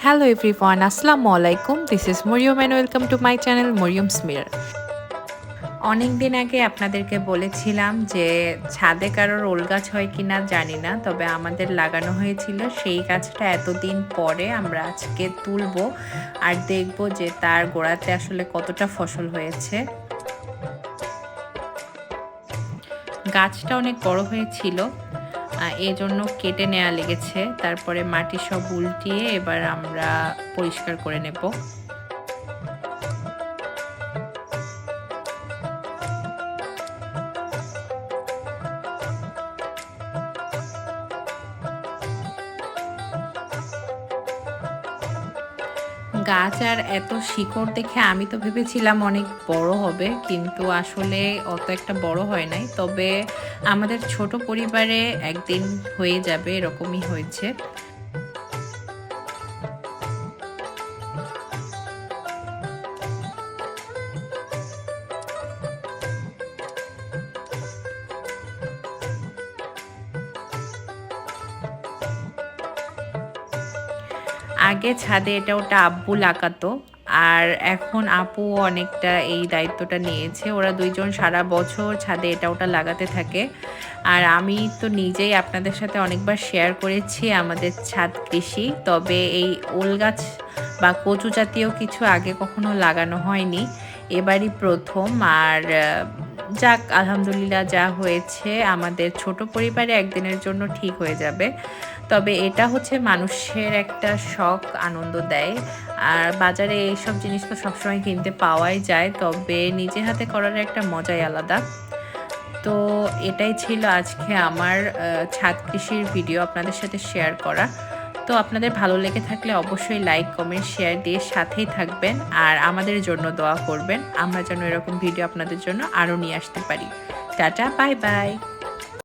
Hello everyone, Assalamu alaikum. This is Murium and welcome to my channel Murium's Mirror. অনেক দিন আগে আপনাদেরকে বলেছিলাম যে ছাদে কারোর ওল গাছ হয় কিনা জানি না, তবে আমাদের লাগানো হয়েছিল। সেই গাছটা এতদিন পরে আমরা আজকে তুলবো আর দেখব যে তার গোড়াতে আসলে কতটা ফসল হয়েছে। গাছটা অনেক বড় হয়েছিল, এজন্য কেটে নেওয়া লেগেছে। তারপরে মাটি সব উল্টিয়ে এবার আমরা পরিষ্কার করে নেব। গাছ আর এত শিকড় দেখে আমি তো ভেবেছিলাম অনেক বড় হবে, কিন্তু আসলে অত একটা বড় হয় নাই। তবে আমাদের ছোট পরিবারে একদিন হয়ে যাবে এরকমই হয়েছে। আগে ছাদে এটা ওটা আব্বু লাগাতো, আর এখন আপু অনেকটা এই দায়িত্বটা নিয়েছে। ওরা দুইজন সারা বছর ছাদে এটা ওটা লাগাতে থাকে। আর আমি তো নিজেই আপনাদের সাথে অনেকবার শেয়ার করেছি আমাদের ছাদ কৃষি, তবে এই ওল গাছ বা কচু জাতীয় কিছু আগে কখনো লাগানো হয়নি, এবারই প্রথম। আর যাক, আলহামদুলিল্লাহ যা হয়েছে আমাদের ছোট পরিবারে একদিনের জন্য ঠিক হয়ে যাবে। তবে এটা হচ্ছে মানুষের একটা শখ, আনন্দ দেয়। আর বাজারে এইসব জিনিস তো সবসময় কিনতে পাওয়াই যায়, তবে নিজে হাতে করার একটা মজাই আলাদা। তো এটাই ছিল আজকে আমার ছাদ কৃষির ভিডিও আপনাদের সাথে শেয়ার করা। তো আপনাদের ভালো লেগে থাকলে অবশ্যই লাইক, কমেন্ট, শেয়ার দিয়ে সাথেই থাকবেন আর আমাদের জন্য দোয়া করবেন, আমরা যেন এরকম ভিডিও আপনাদের জন্য আরও নিয়ে আসতে পারি। Tata, bye bye.